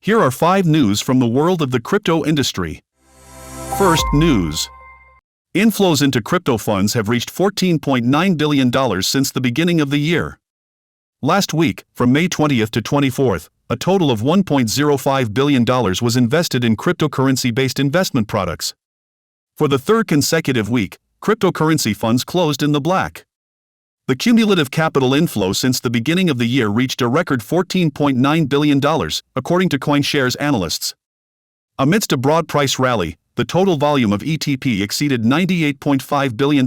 Here are 5 news from the world of the crypto industry. First, news. Inflows into crypto funds have reached $14.9 billion since the beginning of the year. Last week, from May 20th to 24th, a total of $1.05 billion was invested in cryptocurrency-based investment products. For the third consecutive week, cryptocurrency funds closed in the black. The cumulative capital inflow since the beginning of the year reached a record $14.9 billion, according to CoinShares analysts. Amidst a broad price rally, the total volume of ETP exceeded $98.5 billion.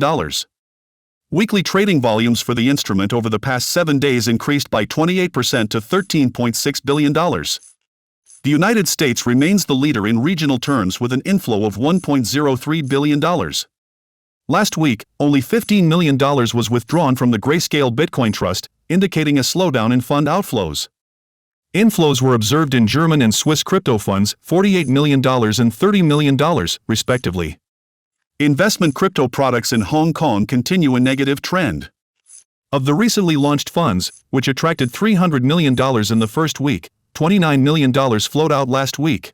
Weekly trading volumes for the instrument over the past 7 days increased by 28% to $13.6 billion. The United States remains the leader in regional terms with an inflow of $1.03 billion. Last week, only $15 million was withdrawn from the Grayscale Bitcoin Trust, indicating a slowdown in fund outflows. Inflows were observed in German and Swiss crypto funds, $48 million and $30 million, respectively. Investment crypto products in Hong Kong continue a negative trend. Of the recently launched funds, which attracted $300 million in the first week, $29 million flowed out last week.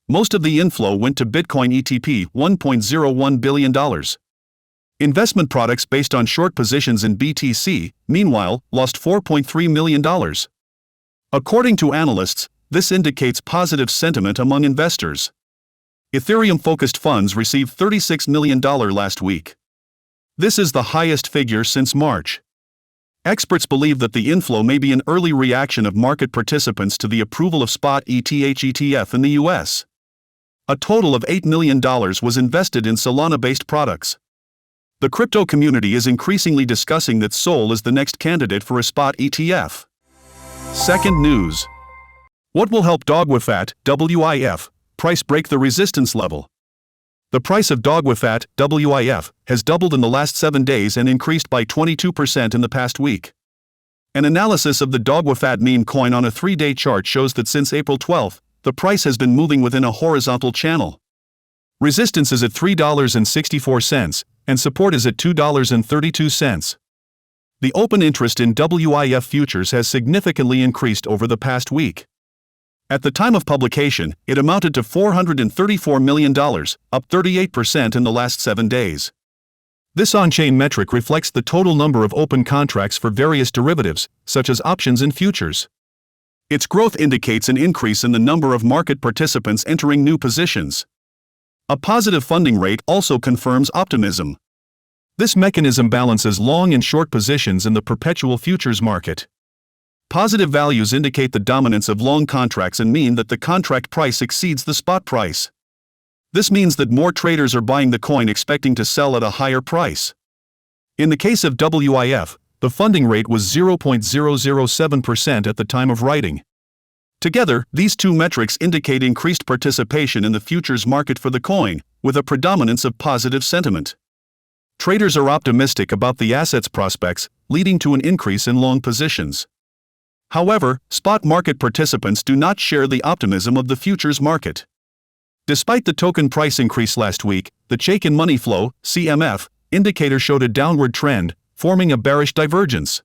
Most of the inflow went to Bitcoin ETP, $1.01 billion. Investment products based on short positions in BTC, meanwhile, lost $4.3 million. According to analysts, this indicates positive sentiment among investors. Ethereum-focused funds received $36 million last week. This is the highest figure since March. Experts believe that the inflow may be an early reaction of market participants to the approval of spot ETH ETF in the US. A total of $8 million was invested in Solana-based products. The crypto community is increasingly discussing that Sol is the next candidate for a spot ETF. Second, news. What will help Dogwifhat, WIF, price break the resistance level? The price of Dogwifhat, WIF, has doubled in the last 7 days and increased by 22% in the past week. An analysis of the Dogwifhat meme coin on a 3-day chart shows that since April 12th, the price has been moving within a horizontal channel. Resistance is at $3.64, and support is at $2.32. The open interest in WIF futures has significantly increased over the past week. At the time of publication, it amounted to $434 million, up 38% in the last 7 days. This on-chain metric reflects the total number of open contracts for various derivatives, such as options and futures. Its growth indicates an increase in the number of market participants entering new positions. A positive funding rate also confirms optimism. This mechanism balances long and short positions in the perpetual futures market. Positive values indicate the dominance of long contracts and mean that the contract price exceeds the spot price. This means that more traders are buying the coin expecting to sell at a higher price. In the case of WIF, the funding rate was 0.007% at the time of writing. Together, these two metrics indicate increased participation in the futures market for the coin, with a predominance of positive sentiment. Traders are optimistic about the asset's prospects, leading to an increase in long positions. However, spot market participants do not share the optimism of the futures market. Despite the token price increase last week, the Chaikin Money Flow, CMF, indicator showed a downward trend, forming a bearish divergence.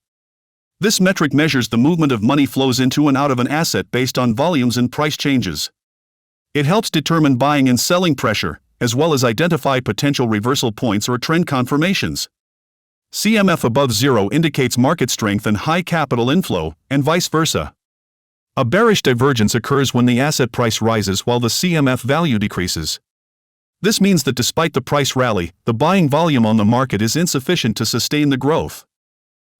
This metric measures the movement of money flows into and out of an asset based on volumes and price changes. It helps determine buying and selling pressure, as well as identify potential reversal points or trend confirmations. CMF above zero indicates market strength and high capital inflow, and vice versa. A bearish divergence occurs when the asset price rises while the CMF value decreases. This means that despite the price rally, the buying volume on the market is insufficient to sustain the growth.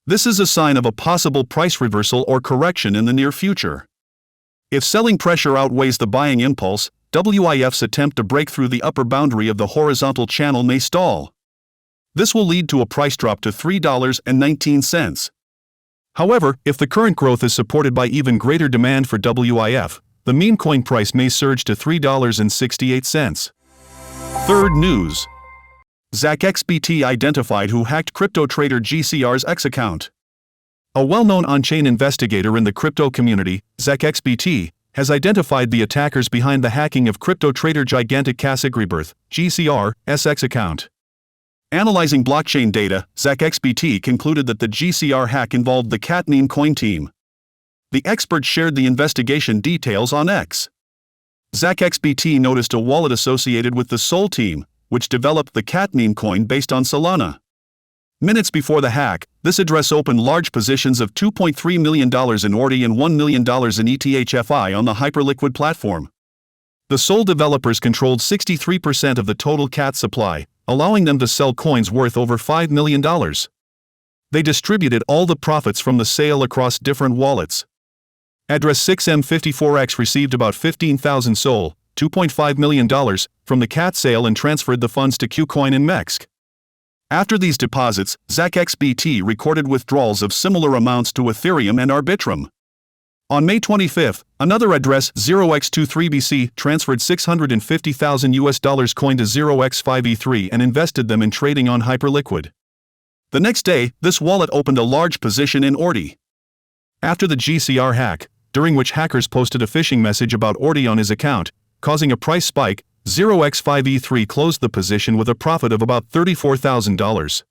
This is a sign of a possible price reversal or correction in the near future. If selling pressure outweighs the buying impulse, WIF's attempt to break through the upper boundary of the horizontal channel may stall. This will lead to a price drop to $3.19. However, if the current growth is supported by even greater demand for WIF, the meme coin price may surge to $3.68. Third, news. ZachXBT identified who hacked crypto trader GCR's X account. A well-known on-chain investigator in the crypto community, ZachXBT, has identified the attackers behind the hacking of crypto trader Gigantic Kasich Rebirth, GCR's X account. Analyzing blockchain data, ZachXBT concluded that the GCR hack involved the Cat meme coin team. The expert shared the investigation details on X. ZachXBT noticed a wallet associated with the Sol team, which developed the cat meme coin based on Solana. Minutes before the hack, this address opened large positions of $2.3 million in ORDI and $1 million in ETHFI on the hyperliquid platform. The Sol developers controlled 63% of the total cat supply, allowing them to sell coins worth over $5 million. They distributed all the profits from the sale across different wallets. Address 6M54X received about 15,000 Sol, $2.5 million, from the cat sale and transferred the funds to Qcoin and MEXC. After these deposits, ZachXBT recorded withdrawals of similar amounts to Ethereum and Arbitrum. On May 25, another address 0x23BC transferred $650,000 coin to 0x5E3 and invested them in trading on Hyperliquid. The next day, this wallet opened a large position in ORDI. After the GCR hack, during which hackers posted a phishing message about ORDI on his account, causing a price spike, 0x5E3 closed the position with a profit of about $34,000.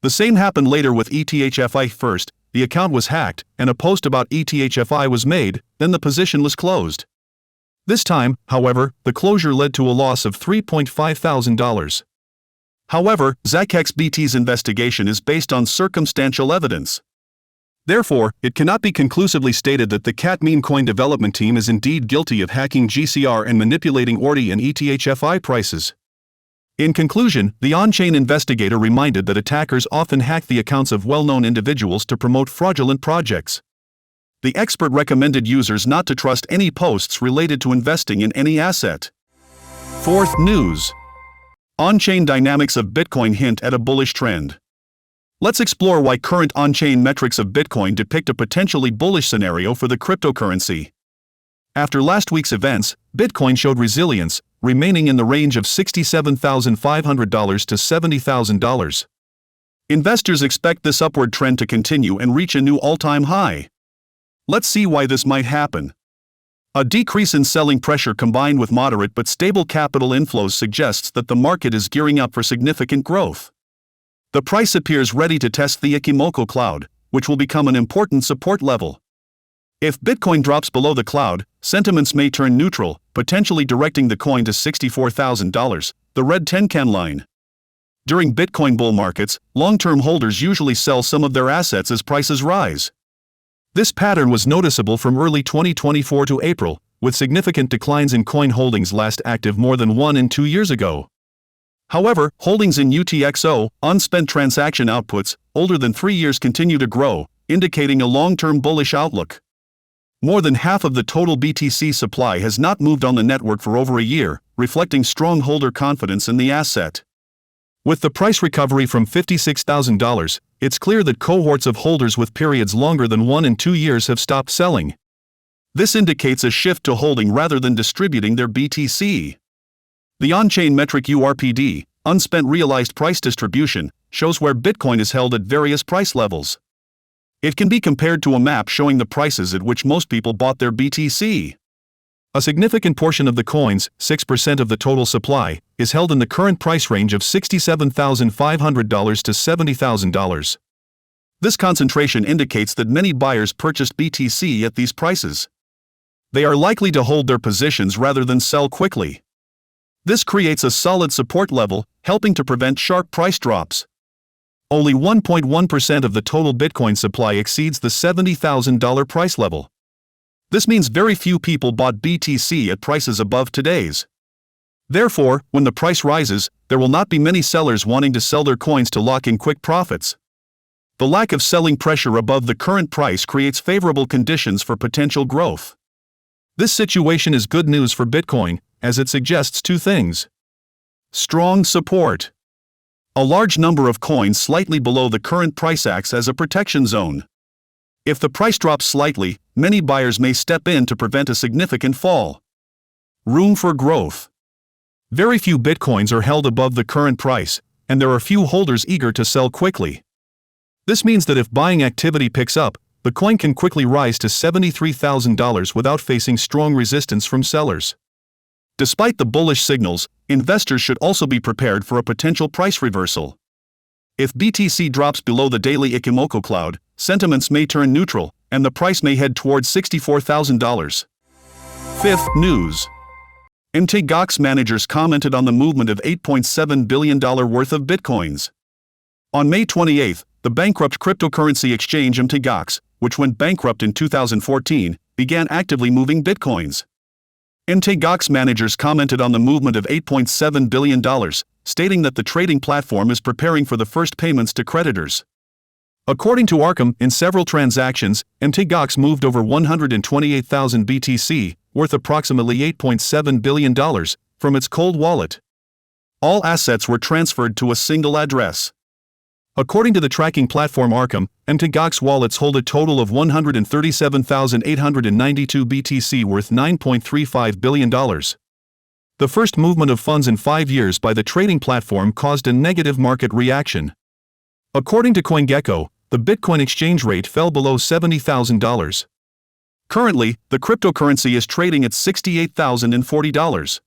The same happened later with ETHFI. First, the account was hacked, and a post about ETHFI was made, then the position was closed. This time, however, the closure led to a loss of $3,500. However, ZachXBT's investigation is based on circumstantial evidence. Therefore, it cannot be conclusively stated that the cat meme coin development team is indeed guilty of hacking GCR and manipulating ORDI and ETHFI prices. In conclusion, the on-chain investigator reminded that attackers often hack the accounts of well-known individuals to promote fraudulent projects. The expert recommended users not to trust any posts related to investing in any asset. Fourth news. On-chain dynamics of Bitcoin hint at a bullish trend. Let's explore why current on-chain metrics of Bitcoin depict a potentially bullish scenario for the cryptocurrency. After last week's events, Bitcoin showed resilience, remaining in the range of $67,500 to $70,000. Investors expect this upward trend to continue and reach a new all-time high. Let's see why this might happen. A decrease in selling pressure combined with moderate but stable capital inflows suggests that the market is gearing up for significant growth. The price appears ready to test the Ichimoku cloud, which will become an important support level. If Bitcoin drops below the cloud, sentiments may turn neutral, potentially directing the coin to $64,000, the red Tenkan line. During Bitcoin bull markets, long-term holders usually sell some of their assets as prices rise. This pattern was noticeable from early 2024 to April, with significant declines in coin holdings last active more than 1 and 2 years ago. However, holdings in UTXO, unspent transaction outputs, older than 3 years continue to grow, indicating a long-term bullish outlook. More than half of the total BTC supply has not moved on the network for over a year, reflecting strong holder confidence in the asset. With the price recovery from $56,000, it's clear that cohorts of holders with periods longer than 1 and 2 years have stopped selling. This indicates a shift to holding rather than distributing their BTC. The on-chain metric URPD, unspent realized price distribution, shows where Bitcoin is held at various price levels. It can be compared to a map showing the prices at which most people bought their BTC. A significant portion of the coins, 6% of the total supply, is held in the current price range of $67,500 to $70,000. This concentration indicates that many buyers purchased BTC at these prices. They are likely to hold their positions rather than sell quickly. This creates a solid support level, helping to prevent sharp price drops. Only 1.1% of the total Bitcoin supply exceeds the $70,000 price level. This means very few people bought BTC at prices above today's. Therefore, when the price rises, there will not be many sellers wanting to sell their coins to lock in quick profits. The lack of selling pressure above the current price creates favorable conditions for potential growth. This situation is good news for Bitcoin, as it suggests two things. Strong support. A large number of coins slightly below the current price acts as a protection zone. If the price drops slightly, many buyers may step in to prevent a significant fall. Room for growth. Very few Bitcoins are held above the current price, and there are few holders eager to sell quickly. This means that if buying activity picks up, the coin can quickly rise to $73,000 without facing strong resistance from sellers. Despite the bullish signals, investors should also be prepared for a potential price reversal. If BTC drops below the daily Ichimoku cloud, sentiments may turn neutral, and the price may head towards $64,000. Fifth news. MTGOX managers commented on the movement of $8.7 billion worth of bitcoins. On May 28, the bankrupt cryptocurrency exchange MTGOX, which went bankrupt in 2014, began actively moving bitcoins. MTGOX managers commented on the movement of $8.7 billion, stating that the trading platform is preparing for the first payments to creditors. According to Arkham, in several transactions, MTGOX moved over 128,000 BTC, worth approximately $8.7 billion, from its cold wallet. All assets were transferred to a single address. According to the tracking platform Arkham, MTGOX wallets hold a total of 137,892 BTC worth $9.35 billion. The first movement of funds in 5 years by the trading platform caused a negative market reaction. According to CoinGecko, the Bitcoin exchange rate fell below $70,000. Currently, the cryptocurrency is trading at $68,040.